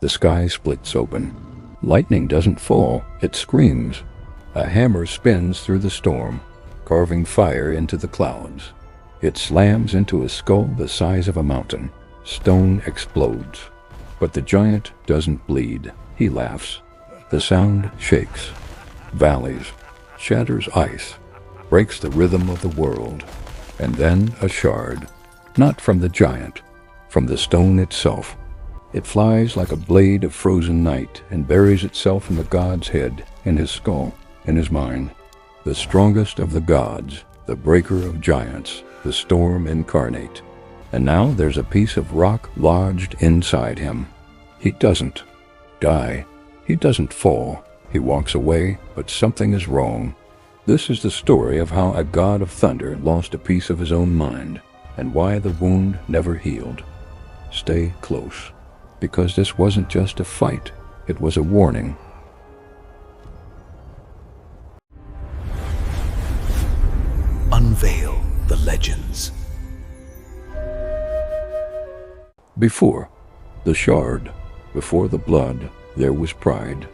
The sky splits open. Lightning doesn't fall, it screams. A hammer spins through the storm, carving fire into the clouds. It slams into a skull the size of a mountain. Stone explodes. But the giant doesn't bleed. He laughs. The sound shakes. Valleys. Shatters ice. Breaks the rhythm of the world. And then a shard. Not from the giant. From the stone itself. It flies like a blade of frozen night and buries itself in the god's head, in his skull, in his mind. The strongest of the gods, the breaker of giants, the storm incarnate. And now there's a piece of rock lodged inside him. He doesn't die. He doesn't fall. He walks away, but something is wrong. This is the story of how a god of thunder lost a piece of his own mind, and why the wound never healed. Stay close, because this wasn't just a fight, it was a warning. Unveil the legends. Before the shard, before the blood, there was pride.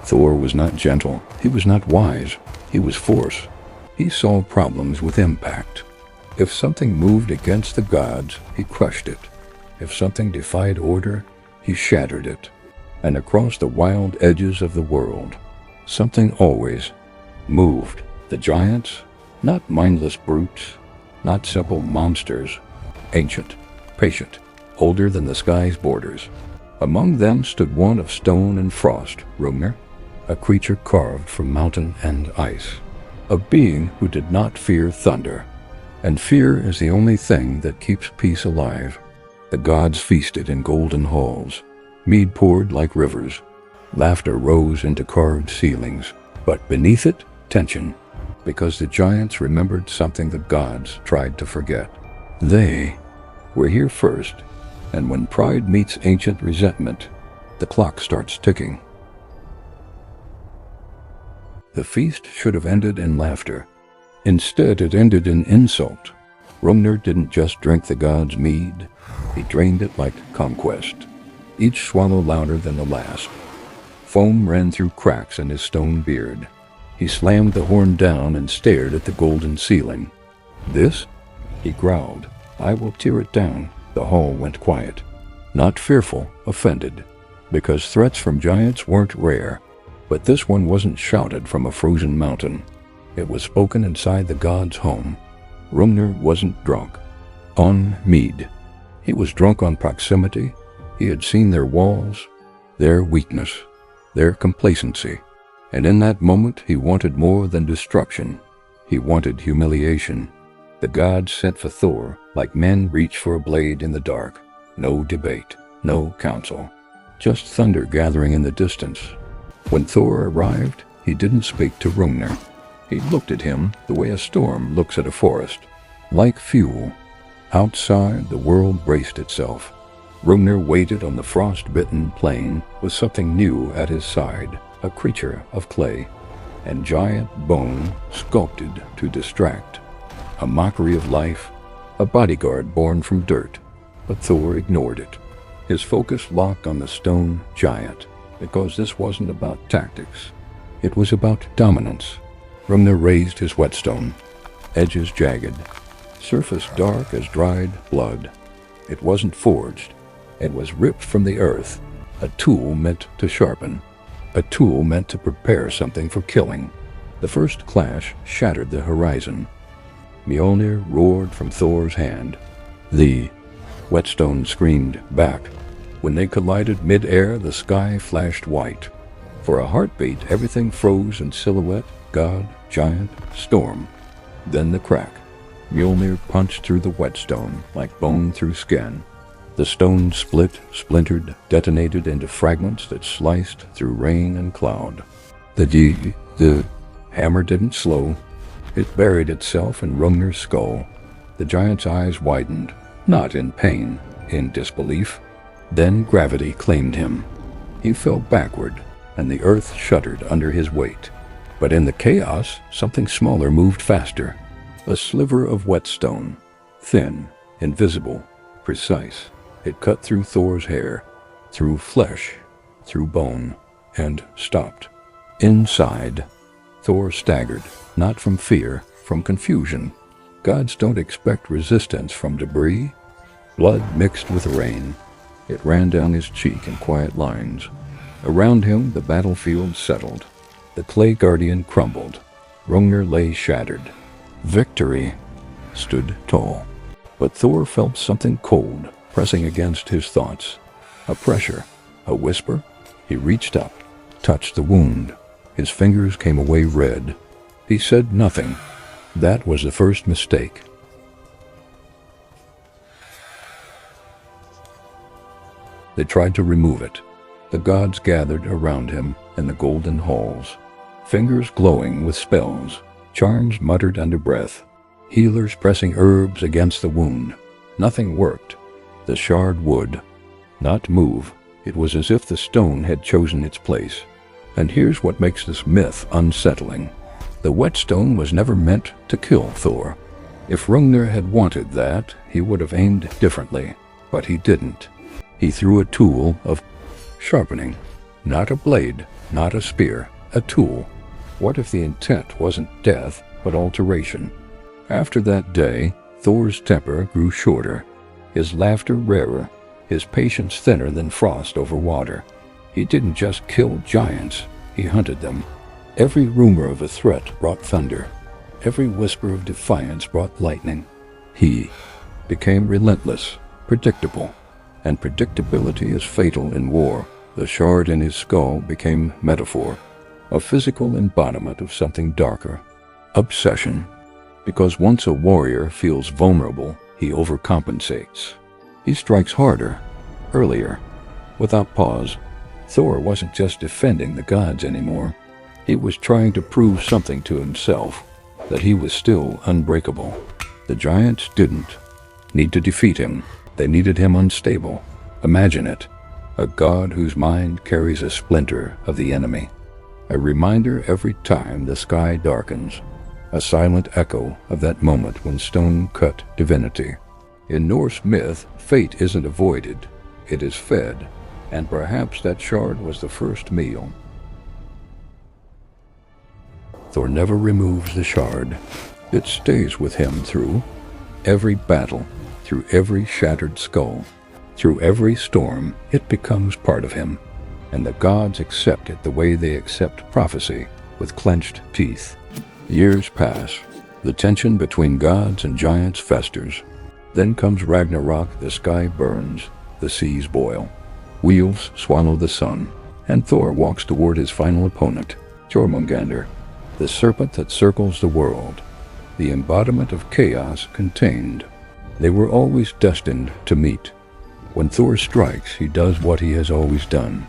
Thor was not gentle, he was not wise, he was force. He solved problems with impact. If something moved against the gods, he crushed it. If something defied order, he shattered it. And across the wild edges of the world, something always moved. The giants, not mindless brutes, not simple monsters, ancient, patient, older than the sky's borders. Among them stood one of stone and frost, Hrungnir, a creature carved from mountain and ice, a being who did not fear thunder. And fear is the only thing that keeps peace alive. The gods feasted in golden halls. Mead poured like rivers. Laughter rose into carved ceilings. But beneath it, tension, because the giants remembered something the gods tried to forget. They were here first, and when pride meets ancient resentment, the clock starts ticking. The feast should have ended in laughter. Instead, it ended in insult. Hrungnir didn't just drink the gods' mead, he drained it like conquest, each swallow louder than the last. Foam ran through cracks in his stone beard. He slammed the horn down and stared at the golden ceiling. This? He growled. I will tear it down. The hall went quiet. Not fearful, offended, because threats from giants weren't rare. But this one wasn't shouted from a frozen mountain. It was spoken inside the god's home. Hrungnir wasn't drunk on mead. He was drunk on proximity. He had seen their walls, their weakness, their complacency. And in that moment he wanted more than destruction. He wanted humiliation. The gods sent for Thor like men reach for a blade in the dark. No debate, no counsel, just thunder gathering in the distance. When Thor arrived, he didn't speak to Hrungnir. He looked at him the way a storm looks at a forest, like fuel. Outside, the world braced itself. Hrungnir waited on the frost-bitten plain with something new at his side, a creature of clay and giant bone sculpted to distract. A mockery of life, a bodyguard born from dirt. But Thor ignored it. His focus locked on the stone giant, because this wasn't about tactics. It was about dominance. Hrungnir raised his whetstone, edges jagged, surface dark as dried blood. It wasn't forged. It was ripped from the earth, a tool meant to sharpen, a tool meant to prepare something for killing. The first clash shattered the horizon. Mjolnir roared from Thor's hand. The whetstone screamed back. When they collided mid-air, the sky flashed white. For a heartbeat, everything froze in silhouette, god, giant, storm. Then the crack. Mjolnir punched through the whetstone like bone through skin. The stone split, splintered, detonated into fragments that sliced through rain and cloud. The hammer didn't slow. It buried itself in Hrungnir's skull. The giant's eyes widened, not in pain, in disbelief. Then gravity claimed him. He fell backward, and the earth shuddered under his weight. But in the chaos, something smaller moved faster. A sliver of whetstone, thin, invisible, precise. It cut through Thor's hair, through flesh, through bone, and stopped. Inside, Thor staggered, not from fear, from confusion. Gods don't expect resistance from debris. Blood mixed with rain. It ran down his cheek in quiet lines. Around him, the battlefield settled. The clay guardian crumbled. Hrungnir lay shattered. Victory stood tall. But Thor felt something cold pressing against his thoughts. A pressure, a whisper. He reached up, touched the wound. His fingers came away red. He said nothing. That was the first mistake. They tried to remove it. The gods gathered around him in the golden halls, fingers glowing with spells, charms muttered under breath, healers pressing herbs against the wound. Nothing worked. The shard would not move. It was as if the stone had chosen its place. And here's what makes this myth unsettling. The Whetstone was never meant to kill Thor. If Hrungnir had wanted that, he would have aimed differently, but he didn't. He threw a tool of sharpening. Not a blade, not a spear, a tool. What if the intent wasn't death, but alteration? After that day, Thor's temper grew shorter, his laughter rarer, his patience thinner than frost over water. He didn't just kill giants, he hunted them. Every rumor of a threat brought thunder. Every whisper of defiance brought lightning. He became relentless, predictable. And predictability is fatal in war. The shard in his skull became metaphor, a physical embodiment of something darker. Obsession. Because once a warrior feels vulnerable, he overcompensates. He strikes harder, earlier, without pause. Thor wasn't just defending the gods anymore. He was trying to prove something to himself, that he was still unbreakable. The giants didn't need to defeat him. They needed him unstable. Imagine it, a god whose mind carries a splinter of the enemy. A reminder every time the sky darkens. A silent echo of that moment when stone cut divinity. In Norse myth, fate isn't avoided, it is fed, and perhaps that shard was the first meal. Thor never removes the shard. It stays with him through every battle, through every shattered skull, through every storm. It becomes part of him, and the gods accept it the way they accept prophecy, with clenched teeth. Years pass. The tension between gods and giants festers. Then comes Ragnarok. The sky burns, the seas boil, wheels swallow the sun, and Thor walks toward his final opponent, Jormungandr, the serpent that circles the world, the embodiment of chaos contained. They were always destined to meet. When Thor strikes, he does what he has always done.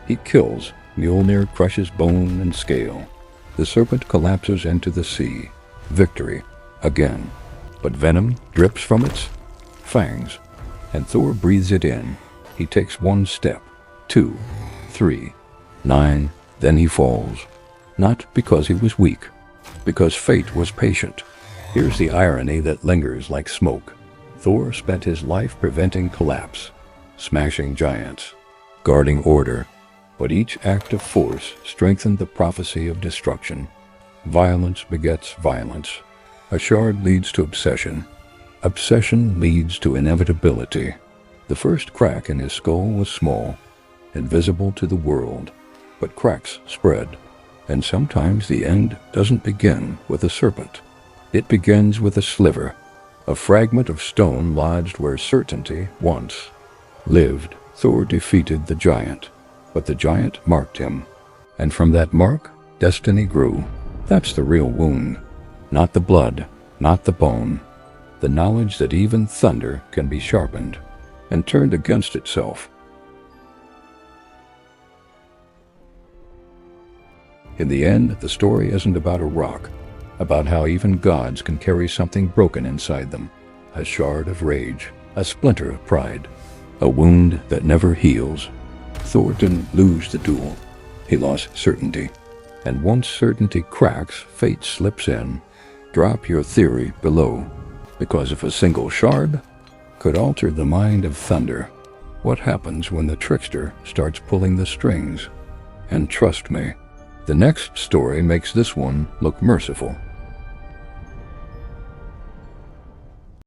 He kills. Mjolnir crushes bone and scale. The serpent collapses into the sea. Victory, again. But venom drips from its fangs, and Thor breathes it in. He takes one step, 2, 3, 9, then he falls. Not because he was weak, because fate was patient. Here's the irony that lingers like smoke. Thor spent his life preventing collapse, smashing giants, guarding order, but each act of force strengthened the prophecy of destruction. Violence begets violence. A shard leads to obsession. Obsession leads to inevitability. The first crack in his skull was small, invisible to the world, but cracks spread, and sometimes the end doesn't begin with a serpent. It begins with a sliver, a fragment of stone lodged where certainty once lived. Thor defeated the giant, but the giant marked him, and from that mark, destiny grew. That's the real wound. Not the blood, not the bone. The knowledge that even thunder can be sharpened and turned against itself. In the end, the story isn't about a rock, about how even gods can carry something broken inside them. A shard of rage, a splinter of pride, a wound that never heals. Thor didn't lose the duel. He lost certainty. And once certainty cracks, fate slips in. Drop your theory below, because if a single shard could alter the mind of thunder, what happens when the trickster starts pulling the strings. And trust me, the next story makes this one look merciful.